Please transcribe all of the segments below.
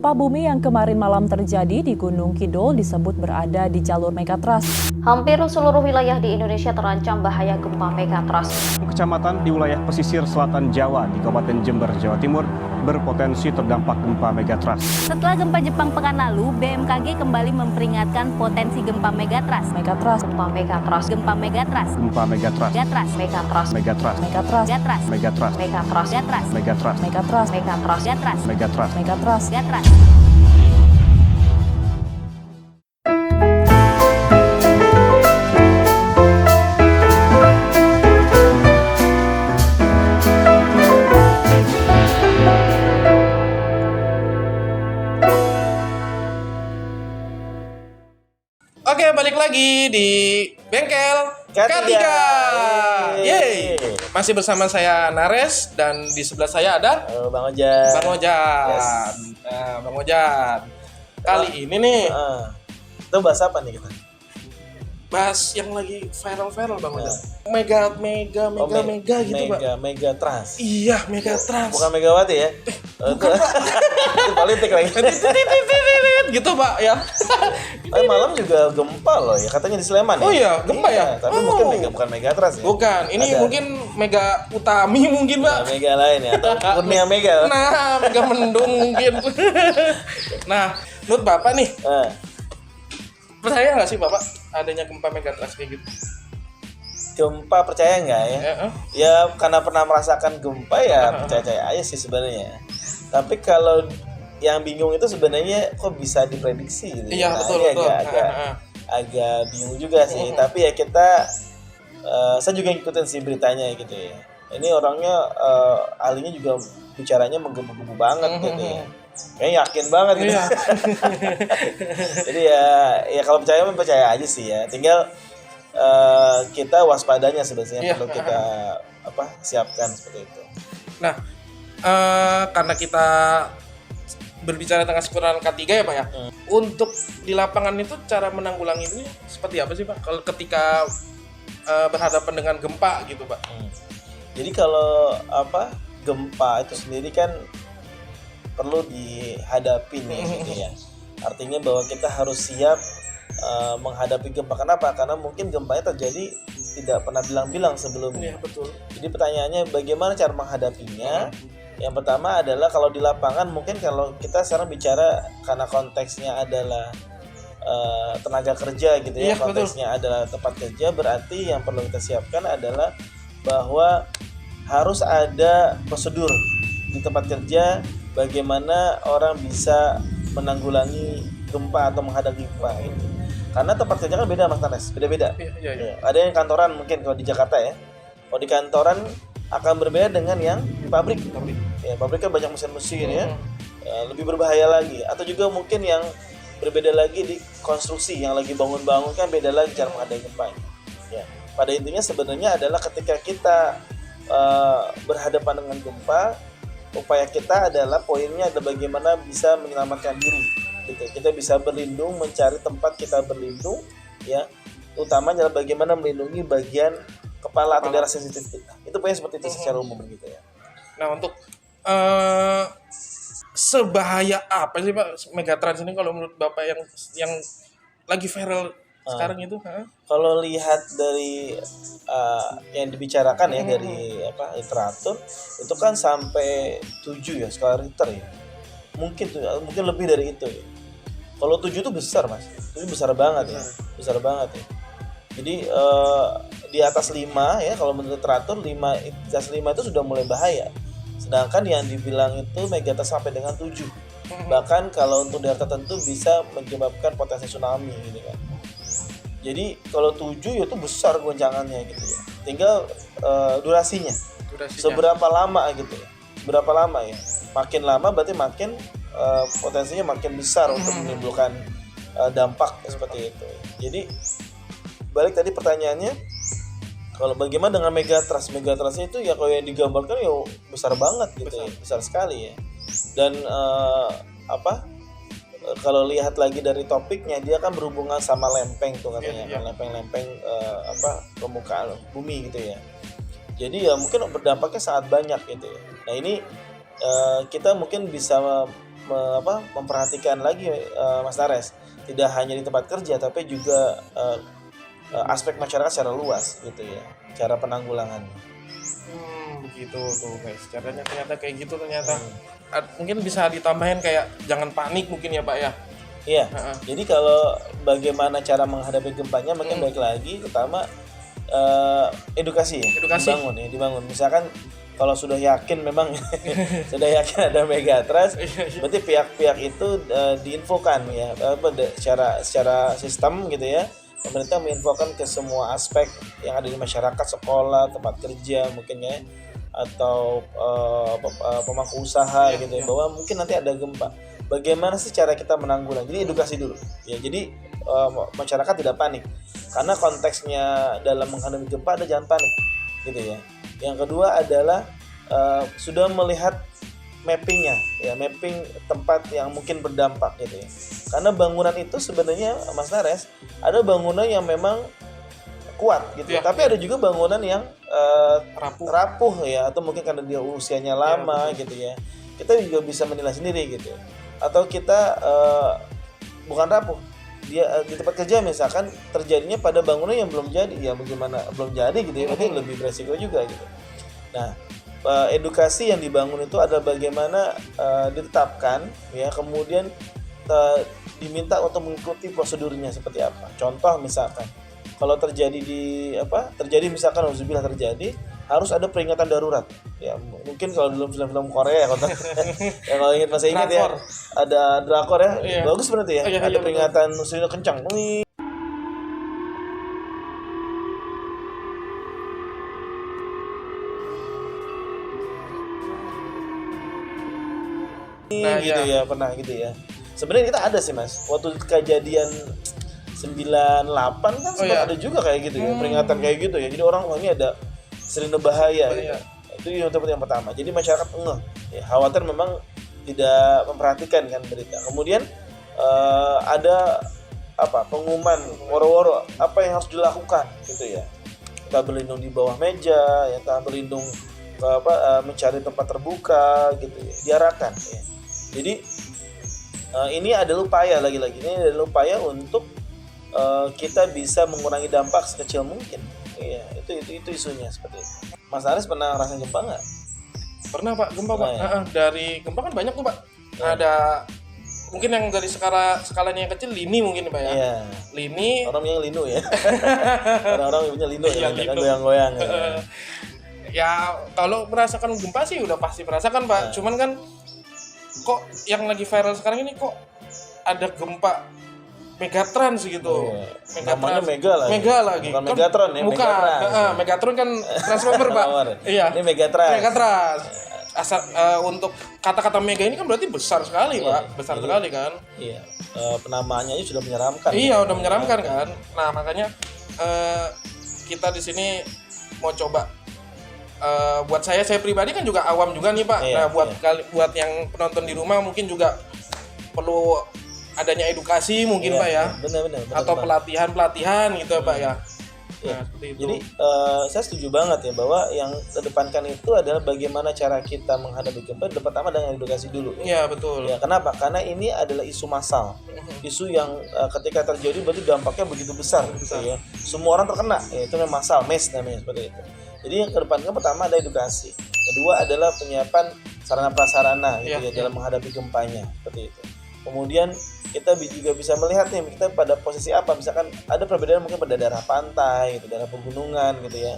Gempa bumi yang kemarin malam terjadi di Gunung Kidul disebut berada di jalur megatrust. Hampir seluruh wilayah di Indonesia terancam bahaya gempa megatrust. Kecamatan di wilayah pesisir selatan Jawa di Kabupaten Jember, Jawa Timur berpotensi terdampak gempa megatrust. Setelah gempa Jepang pekan lalu, BMKG kembali memperingatkan potensi gempa megatrust. Megatrust. Gempa megatrust. Gempa megatrust. Gempa megatrust. Megatrust. Megatrust. Megatrust. Megatrust. Megatrust. Megatrust. Megatrust. Megatrust. Megatrust. Megatrust. Megatrust. Megatrust. Megatrust. Megatrust. Megatrust. Oke, balik lagi di Bengkel K3. Yeay. Masih bersama saya Nares dan di sebelah saya ada Bang Ojan. Bang Ojan. Yes. Nah, Bang Ojan. Kali ini nih Kita bahas apa nih kita? bahas yang lagi viral-viral Bang Ojan. Mega gitu, Pak. Mega trust. Iya, mega trans. Bukan Megawati ya? Itu politik lagi. Gitu, Pak ya. Tapi malam juga gempa loh ya, katanya di Sleman ya. Oh iya, gempa ya? Tapi Oh. mungkin bukan mega trust ya. Bukan, ini Ada. mungkin Mega Utami mungkin, Nah, Pak. mega lain ya, atau Kurnia Mega. Nah, Mega Mendung mungkin. Nah, menurut Bapak nih, percaya nggak sih Bapak adanya gempa megatrust kayak gitu? Gempa percaya nggak ya? Ya karena pernah merasakan gempa ya percaya aja sih sebenarnya. Tapi kalau yang bingung itu sebenarnya kok bisa diprediksi gitu. Iya, Nah, betul, ini betul. agak bingung juga sih. Tapi ya kita saya juga ngikutin sih beritanya gitu ya. Ini orangnya ahlinya juga bicaranya menggebu-gebu banget gitu ya. Kayaknya yakin banget gitu. Iya. Jadi ya kalau percaya aja sih ya. Tinggal kita waspadanya sebenarnya Iya. perlu kita siapkan seperti itu. Nah, karena kita berbicara tentang sekurangan K3 ya Pak ya. Untuk di lapangan itu cara menanggulangi ini seperti apa sih Pak? Kalau ketika berhadapan dengan gempa gitu Pak. Jadi kalau gempa itu sendiri kan perlu dihadapi nih gitu ya. Artinya bahwa kita harus siap menghadapi gempa. Kenapa? Karena mungkin gempanya terjadi tidak pernah bilang-bilang sebelumnya. Iya, betul. Jadi pertanyaannya bagaimana cara menghadapinya? Yang pertama adalah kalau di lapangan mungkin kalau kita sekarang bicara karena konteksnya adalah tenaga kerja gitu ya, Iya, konteksnya adalah tempat kerja, berarti yang perlu kita siapkan adalah bahwa harus ada prosedur di tempat kerja bagaimana orang bisa menanggulangi gempa atau menghadapi gempa ini. Karena tempat kerja kan beda Mas Tanes, beda-beda. Iya. Ya, ada yang kantoran mungkin kalau di Jakarta ya. Kalau di kantoran akan berbeda dengan yang di pabrik. Ya, pabrik kan banyak mesin-mesin ya. Lebih berbahaya lagi. Atau juga mungkin yang berbeda lagi di konstruksi yang lagi bangun-bangun kan beda lagi cara menghadapi gempa. Ya. Pada intinya sebenarnya adalah ketika kita berhadapan dengan gempa, upaya kita adalah poinnya adalah bagaimana bisa menyelamatkan diri. Gitu. Kita bisa berlindung, mencari tempat kita berlindung, ya. Utamanya adalah bagaimana melindungi bagian kepala atau daerah sensitif kita. Itu poinnya seperti itu secara umum gitu ya. Nah, untuk sebahaya apa sih Pak megatrans ini kalau menurut Bapak yang lagi viral sekarang itu? Kalau lihat dari yang dibicarakan ya dari literatur itu kan sampai 7 ya skala Richter ya. Mungkin lebih dari itu ya. Kalau 7 itu besar Mas. 7 besar banget ya. Besar banget ya. Jadi di atas 5 ya kalau menurut literatur di atas 5 itu sudah mulai bahaya. Sedangkan yang dibilang itu megatrust sampai dengan 7. Bahkan kalau untuk daerah tertentu bisa menyebabkan potensi tsunami gitu kan. Jadi kalau 7 itu besar goncangannya gitu ya. Tinggal durasinya. Seberapa lama gitu ya. Seberapa lama ya. Makin lama berarti makin potensinya makin besar untuk menimbulkan dampak seperti itu. Jadi balik tadi pertanyaannya, kalau bagaimana dengan megatrust itu ya kalau yang digambarkan ya besar banget gitu ya, besar sekali ya. Dan kalau lihat lagi dari topiknya dia kan berhubungan sama lempeng tuh katanya, kan lempeng-lempeng permukaan bumi gitu ya. Jadi ya mungkin berdampaknya sangat banyak gitu ya. Nah ini kita mungkin bisa memperhatikan lagi Mas Nares, tidak hanya di tempat kerja tapi juga aspek masyarakat secara luas gitu ya, cara penanggulangannya. Begitu tuh guys, caranya ternyata kayak gitu ternyata. Mungkin bisa ditambahin kayak jangan panik mungkin ya Pak ya. Iya. Jadi kalau bagaimana cara menghadapi gempanya, mungkin baik lagi pertama edukasi ya. Dibangun. Misalkan kalau sudah yakin memang sudah yakin ada megatrust, berarti pihak-pihak itu diinfokan ya, secara sistem gitu ya. Pemerintah menginfokan ke semua aspek yang ada di masyarakat, sekolah, tempat kerja mungkin ya, atau pemangku usaha gitu ya, bahwa mungkin nanti ada gempa. Bagaimana sih cara kita menanggulangi? Jadi edukasi dulu ya. Jadi masyarakat tidak panik, karena konteksnya dalam menghadapi gempa ada jangan panik gitu ya. Yang kedua adalah sudah melihat mappingnya ya, mapping tempat yang mungkin berdampak gitu ya. Karena bangunan itu sebenarnya Mas Nares, ada bangunan yang memang kuat gitu ya, tapi ada juga bangunan yang rapuh ya, atau mungkin karena dia usianya lama gitu ya. Kita juga bisa menilai sendiri gitu. Atau kita bukan rapuh, dia di tempat kerja misalkan terjadinya pada bangunan yang belum jadi, ya bagaimana belum jadi gitu ya, berarti lebih beresiko juga gitu. Nah, edukasi yang dibangun itu adalah bagaimana ditetapkan ya, kemudian diminta untuk mengikuti prosedurnya seperti apa. Contoh misalkan kalau terjadi misalkan auzubillah terjadi, harus ada peringatan darurat ya. Mungkin kalau dalam film-film Korea ya, kalau masih ingat ya, ada drakor ya, bagus berarti ya, ada peringatan sirine kencang gitu ya, pernah gitu ya. Sebenarnya kita ada sih Mas, waktu kejadian 98 kan sempat ada juga kayak gitu ya, peringatan kayak gitu ya. Jadi orang ini ada sirine bahaya gitu. Itu yang pertama. Jadi masyarakat ya, khawatir memang tidak memperhatikan kan berita. Kemudian ada pengumuman woro-woro apa yang harus dilakukan gitu ya. Kita berlindung di bawah meja, ya, kita berlindung mencari tempat terbuka gitu ya, diarahkan ya. Jadi ini adalah upaya lagi-lagi, ini adalah upaya untuk kita bisa mengurangi dampak sekecil mungkin. Iya, itu isunya seperti itu. Mas Aris pernah ngerasain gempa nggak? Pernah Pak, gempa Pak. Ya. Dari gempa kan banyak tuh Pak. Ada mungkin yang dari skalanya yang kecil lini mungkin Pak ya. Iya. Lini. Orang yang linu ya. Orang-orang punya linu ya, kan goyang-goyang. Ya kalau merasakan gempa sih udah pasti merasakan Pak. Cuman kan kok yang lagi viral sekarang ini kok ada gempa Megatrans gitu. Namanya Mega lagi. Bukan Kan, Megatron ya, bukan. Megatron kan Transformer Pak. Iya. Ini Megatrans. Asal untuk kata-kata Mega ini kan berarti besar sekali Pak. Besar sekali kan. Iya. Penamaannya aja sudah menyeramkan. Iya, udah menyeramkan kan. Nah, makanya kita di sini mau coba buat saya pribadi kan juga awam juga nih Pak. Nah, buat yang penonton di rumah mungkin juga perlu adanya edukasi mungkin Pak ya. Benar. Atau pelatihan gitu ya Pak ya. Nah, seperti itu. Jadi saya setuju banget ya, bahwa yang kedepankan itu adalah bagaimana cara kita menghadapi gempa. Pertama dengan edukasi dulu. Iya betul. Ya, kenapa? Karena ini adalah isu massal, isu yang ketika terjadi berarti dampaknya begitu besar. Ya. Semua orang terkena, ya, itu memang massal, MES namanya seperti itu. Jadi yang kedepankan pertama ada edukasi, kedua adalah penyiapan sarana prasarana gitu ya dalam menghadapi gempanya seperti itu. Kemudian kita juga bisa melihat nih kita pada posisi apa, misalkan ada perbedaan mungkin pada daerah pantai gitu, daerah pegunungan gitu ya.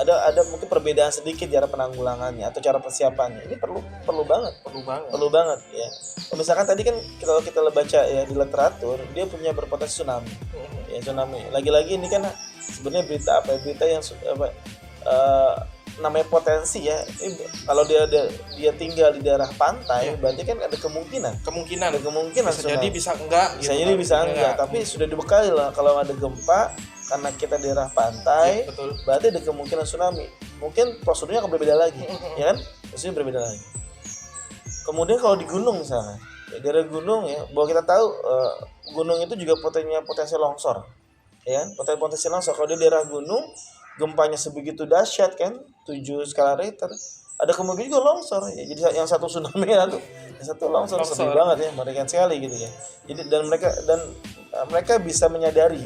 Ada mungkin perbedaan sedikit cara penanggulangannya atau cara persiapannya. Ini perlu banget ya. Misalkan tadi kan kalau kita baca ya di literatur, dia punya berpotensi tsunami. Ya, tsunami. Lagi-lagi ini kan sebenarnya berita yang namanya potensi ya. Kalau dia tinggal di daerah pantai, berarti kan ada kemungkinan bisa jadi bisa enggak bisa jadi bisa enggak, tapi sudah dibekali lah kalau ada gempa karena kita di daerah pantai, berarti ada kemungkinan tsunami. Mungkin prosedurnya akan berbeda lagi, ya kan? Prosedurnya berbeda lagi. Kemudian kalau di gunung misalnya, ya, daerah gunung ya, bahwa kita tahu gunung itu juga potensi longsor, ya kan? Potensi longsor. Kalau di daerah gunung, gempanya sebegitu dahsyat kan, 7 skala Richter, ada kemungkinan juga longsor ya. Jadi yang satu tsunami yang satu longsor. Sedih banget ya, mengerikan sekali gitu ya. Jadi mereka bisa menyadari.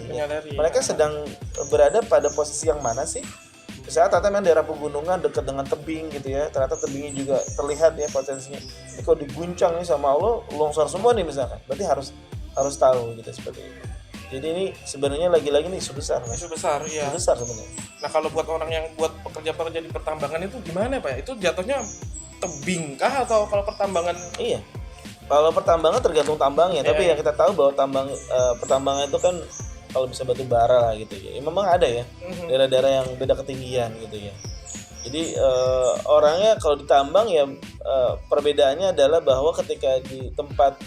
Mereka sedang berada pada posisi yang mana sih? Misalnya ternyata memang daerah pegunungan dekat dengan tebing gitu ya, ternyata tebingnya juga terlihat ya potensinya. Ini kalau diguncang nih sama Allah, longsor semua nih misalkan, berarti harus tahu gitu seperti itu. Jadi ini sebenarnya lagi-lagi nih isu besar. Isu besar, iya. Isu besar sebenarnya. Nah kalau buat orang yang buat pekerja-pekerja di pertambangan itu gimana Pak ya? Itu jatuhnya tebing kah atau kalau pertambangan? Iya. Kalau pertambangan tergantung tambangnya, tapi yang kita tahu bahwa pertambangan itu kan kalau bisa batu bara lah gitu ya. Memang ada ya daerah-daerah yang beda ketinggian gitu ya. Jadi orangnya kalau ditambang ya perbedaannya adalah bahwa ketika di tempat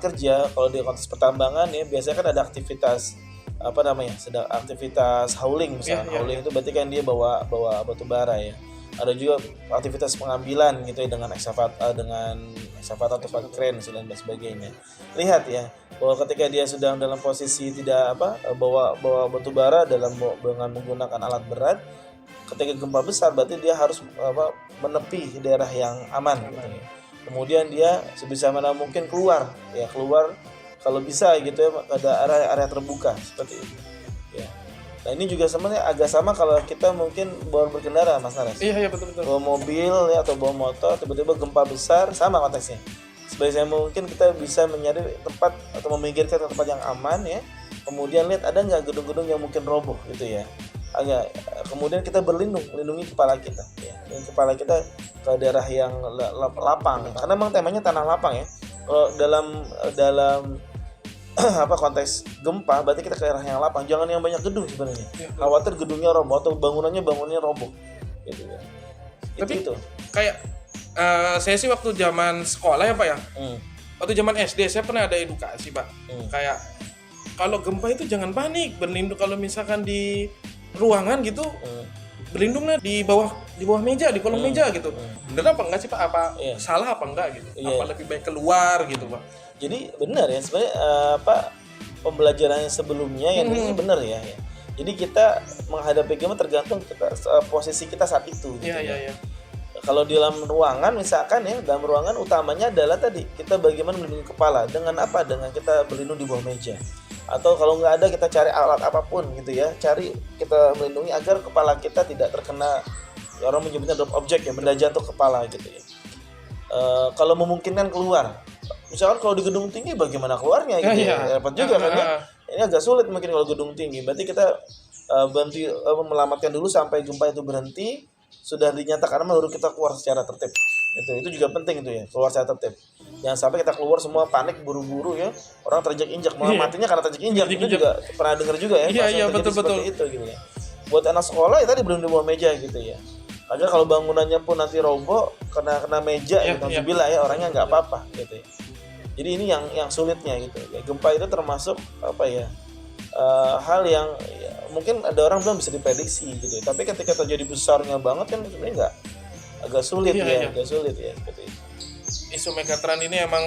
kerja, kalau di konteks pertambangan ya biasanya kan ada aktivitas aktivitas hauling misalnya. Hauling itu berarti kan dia bawa batu bara ya. Ada juga aktivitas pengambilan gitu ya dengan ekskavator atau kren dan sebagainya. Lihat ya bahwa ketika dia sedang dalam posisi tidak bawa batu bara dengan menggunakan alat berat, ketika gempa besar berarti dia harus menepi daerah yang aman gitu ya. Kemudian dia sebisa mana mungkin keluar kalau bisa gitu ya ke area terbuka seperti itu ya. Nah ini juga sebenarnya agak sama kalau kita mungkin bawa berkendara Mas Naras. Iya betul. Bawa mobil ya atau bawa motor, tiba-tiba gempa besar, sama konteksnya. Sebaiknya mungkin kita bisa mencari tempat atau memikirkan tempat yang aman ya. Kemudian lihat ada nggak gedung-gedung yang mungkin roboh gitu ya. Kemudian kita melindungi kepala kita ya. Dan kepala kita ke daerah yang lapang. Karena memang temanya tanah lapang ya. Kalau dalam konteks gempa berarti kita ke daerah yang lapang, jangan yang banyak gedung sebenarnya. Khawatir gedungnya roboh atau bangunannya roboh gitu ya. Tapi itu kayak saya sih waktu zaman sekolah ya Pak ya. Waktu zaman SD saya pernah ada edukasi Pak. Kayak kalau gempa itu jangan panik, berlindung kalau misalkan di ruangan gitu. Berlindunglah di bawah meja, di kolong meja gitu. Bener apa enggak sih Pak? Apa salah apa enggak gitu? Apa lebih baik keluar gitu Pak? Jadi benar ya sebenarnya pembelajaran yang sebelumnya yang ini benar ya. Jadi kita menghadapi gempa tergantung posisi kita saat itu gitu. Iya. Kalau di dalam ruangan misalkan ya, dalam ruangan utamanya adalah tadi kita bagaimana melindungi kepala dengan apa? Dengan kita berlindung di bawah meja. Atau kalau nggak ada kita cari alat apapun gitu ya. Cari kita melindungi agar kepala kita tidak terkena orang menyebutnya drop object ya, benda jatuh kepala gitu ya. Kalau memungkinkan keluar. Misalkan kalau di gedung tinggi bagaimana keluarnya gitu ya. Repot juga kan ya. Ini agak sulit mungkin kalau gedung tinggi. Berarti kita berhenti melamatkan dulu sampai gempa itu berhenti, sudah dinyatakan baru kita keluar secara tertib. Itu juga penting itu ya, keluar secara tertib. Jangan sampai kita keluar semua panik buru-buru ya. Orang terinjak-injak, malah matinya karena terinjak-injak. Itu juga pernah dengar juga ya. Iya betul. Itu gitu ya. Buat anak sekolah ya tadi belum di bawah meja gitu ya. Agar kalau bangunannya pun nanti roboh kena meja gitu, alhamdulillah ya orangnya nggak apa-apa gitu ya. Jadi ini yang sulitnya gitu ya. Gempa itu termasuk hal yang ya, mungkin ada orang belum bisa diprediksi gitu. Tapi ketika terjadi besarnya banget kan sebenarnya agak sulit agak sulit ya seperti itu. Isu Megatron ini emang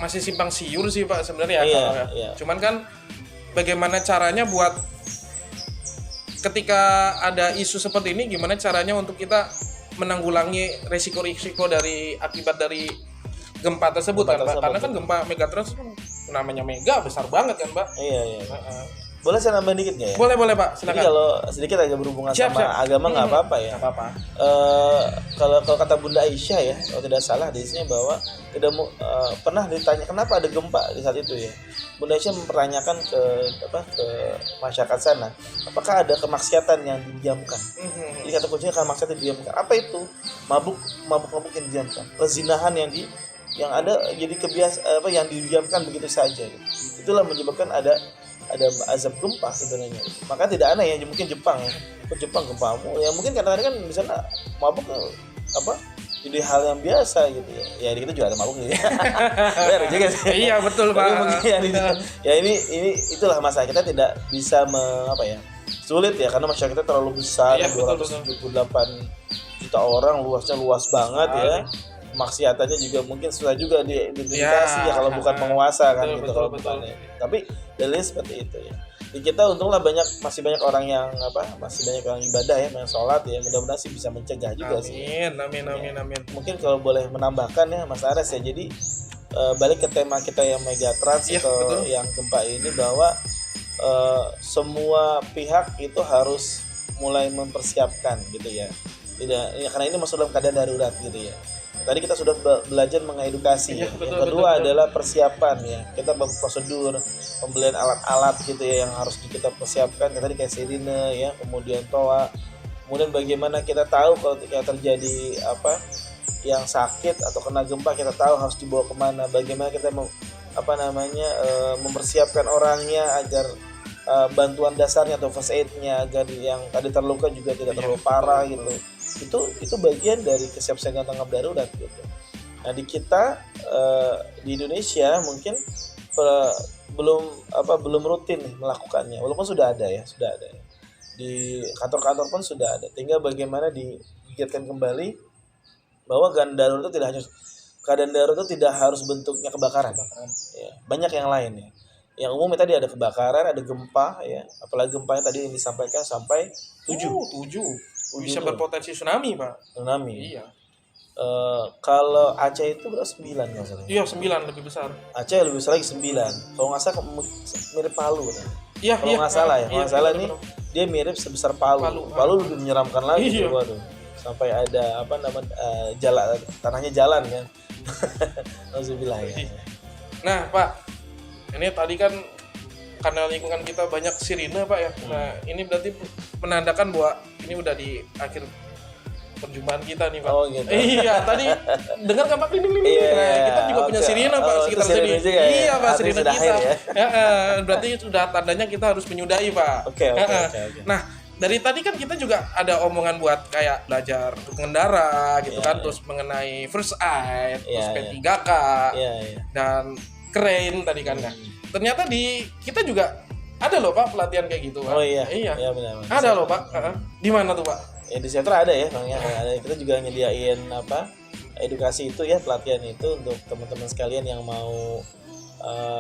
masih simpang siur sih Pak sebenarnya ya. Cuman kan bagaimana caranya buat ketika ada isu seperti ini, gimana caranya untuk kita menanggulangi resiko-resiko akibat dari gempa tersebut kan Pak? Karena kan gempa Megatron namanya mega besar banget kan Pak? Iya. Boleh saya nambahin dikit nggak ya? Boleh Pak, silakan. Jadi kalau sedikit agak berhubungan sama agama nggak apa-apa ya. Nggak apa-apa. Kalau kata Bunda Aisyah ya, kalau tidak salah di sini bahwa pernah ditanya kenapa ada gempa di saat itu ya. Bunda Aisyah mempertanyakan ke masyarakat sana, apakah ada kemaksiatan yang didiamkan? Jadi kata kuncinya kemaksiatan didiamkan. Apa itu? Mabuk yang didiamkan. Pezinahan yang ada jadi yang didiamkan begitu saja. Gitu. Itulah menyebabkan ada azab gempa sebenarnya. Maka tidak aneh ya mungkin Jepang ya. Jepang gempamu ya mungkin kadang-kadang kan di sana mabuk jadi hal yang biasa gitu ya. Ya di kita juga ada mabuk gitu. Benar juga sih. Iya betul Pak. Ini itulah masalah kita tidak bisa sulit ya karena masyarakat kita terlalu besar, 278 juta orang, luasnya luas banget ya. Maksiatannya juga mungkin susah juga diidentifikasi ya kalau bukan penguasa kan betul. Tapi dalilnya seperti itu ya. di kita untunglah masih banyak orang yang masih banyak orang ibadah ya, yang sholat ya, mudah-mudahan sih bisa mencegah juga sih. Amin. Mungkin kalau boleh menambahkan ya Mas Ares ya, jadi balik ke tema kita yang Megatrans Iya, atau betul. yang gempa ini, bahwa semua pihak itu harus mulai mempersiapkan gitu ya. Tidak ya, karena ini masuk dalam keadaan darurat gitu ya. Tadi kita sudah belajar mengedukasi. Iya, Ya. betul, Yang kedua betul. adalah persiapan ya. Kita prosedur pembelian alat-alat gitu ya yang harus kita persiapkan. Tadi kayak sirine ya, kemudian toa. Kemudian bagaimana kita tahu kalau terjadi yang sakit atau kena gempa, kita tahu harus dibawa kemana. Bagaimana kita mempersiapkan orangnya agar bantuan dasarnya atau first aid-nya agar yang tadi terluka juga tidak terlalu parah gitu. Itu bagian dari kesiapsiagaan tanggap darurat gitu. Nah di kita di Indonesia mungkin belum rutin nih melakukannya, walaupun sudah ada ya di kantor-kantor pun sudah ada. Tinggal bagaimana digigitkan kembali bahwa keadaan darurat itu tidak harus bentuknya kebakaran. Ya, banyak yang lain ya. Yang umumnya tadi ada kebakaran, ada gempa ya, apalagi gempanya tadi yang disampaikan sampai 7 Bisa tuh. berpotensi tsunami, Pak. Tsunami. Iya. Kalau Aceh itu berapa 9 nggak salah. Iya, 9 lebih besar. Aceh lebih besar lagi 9. Kalau nggak salah mirip Palu kan. Iya, Kalau nggak salah ya, kalau nggak salah nih betul. dia mirip sebesar Palu. Palu. Lebih menyeramkan lagi Iya. tuh, waduh. Sampai ada jalan, tanahnya jalan kan. Alhamdulillah ya. Nah, Pak, ini tadi kan karena lingkungan kita banyak sirine, Pak ya. Nah, ini berarti menandakan bahwa ini udah di akhir perjumpaan kita nih, Pak. Oh, gitu. Iya, tadi dengar kan Pak ini. Iya, Nah, kita juga punya oke. sirine, Pak, Oh, sekitar itu sirine sini. juga ya? Iya, Pak, Artinya sirine sudah kita. akhir ya? Berarti sudah tandanya kita harus menyudahi, Pak. Oke. Nah, dari tadi kan kita juga ada omongan buat kayak belajar mengendara gitu Iya, kan, iya. terus mengenai first aid, terus Iya, P3K, Iya. dan crane tadi kan. Nah, ternyata di kita juga ada loh, Pak, pelatihan kayak gitu, Pak. Oh iya. Iya. Iya benar. Ada loh, Pak. Di mana tuh, Pak? Ya di Setra ada ya, Bang ya. Ada. Kita juga nyediain edukasi itu ya, pelatihan itu untuk teman-teman sekalian yang mau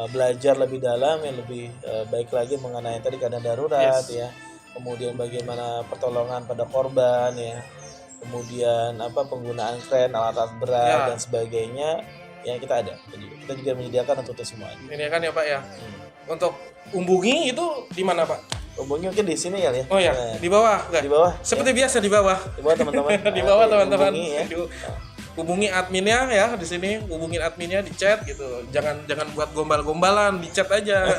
belajar lebih dalam, yang lebih baik lagi mengenai tadi keadaan darurat Yes. ya. Kemudian bagaimana pertolongan pada korban ya. Kemudian penggunaan kren, alat-alat berat Ya. dan sebagainya. Yang kita ada. Kita juga menyediakan untuk itu semua. Ini kan ya, Pak ya. Untuk Umbungi itu di mana, Pak? Hubungi mungkin di sini ya. Oh ya, Nah, di bawah enggak? di bawah. Seperti biasa di bawah. Di bawah teman-teman. Di bawah Nanti teman-teman. hubungi ya. Hubungi adminnya ya di sini, hubungin adminnya di chat gitu. Jangan buat gombal-gombalan, di chat aja.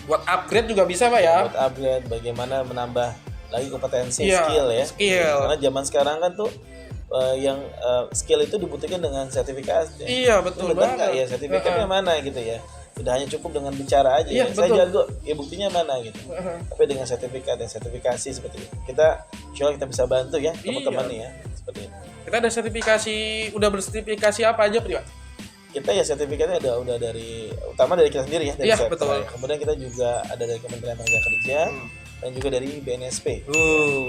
Buat upgrade juga bisa, Pak ya. Buat upgrade, bagaimana menambah lagi kompetensi, Iya, skill ya. skill. Karena zaman sekarang kan tuh yang skill itu dibutuhkan dengan sertifikasi. Iya, betul Benar nggak banget. ya, sertifikatnya mana gitu ya. Tidak hanya cukup dengan bicara aja. Iya, Ya. Saya betul. jago, ya buktinya mana gitu. Tapi dengan sertifikat dan sertifikasi seperti itu. Kita insya Allah kita bisa bantu ya teman-teman nih ya. Seperti itu. Kita ada sertifikasi, udah bersertifikasi apa aja, Pak? Kita ya sertifikatnya udah dari utama dari kita sendiri ya, dari Iya, Setra betul. ya. Kemudian kita juga ada dari Kementerian Tenaga Kerja dan juga dari BNSP.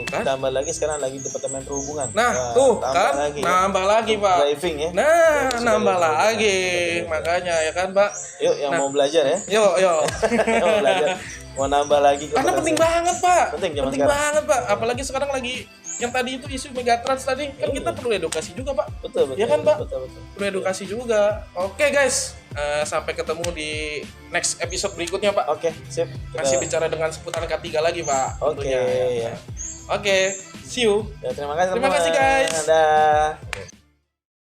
Kan? Tambah lagi sekarang lagi Departemen Perhubungan. Nah, tuh tambah kan lagi, ya. nambah lagi, Pak. Driving ya. Nah, Driving nambah sudah lagi. betul. Makanya ya kan, Pak. Yuk yang Nah. mau belajar ya. Yuk. Yang mau belajar, mau nambah lagi Karena kompetensi. penting banget, Pak. Penting zaman Penting sekarang. banget, Pak. Apalagi sekarang lagi yang tadi itu isu Megatrans tadi, kan kita perlu edukasi juga, Pak. Betul. Iya kan, Pak? Betul. Perlu edukasi juga. Oke, guys. Sampai ketemu di next episode berikutnya, Pak. Oke, sip. Masih bicara dengan seputar K3 lagi, Pak. Oke, tentunya. ya. Oke, see you. Ya, terima kasih Terima kasih, teman-teman. guys. Dadah.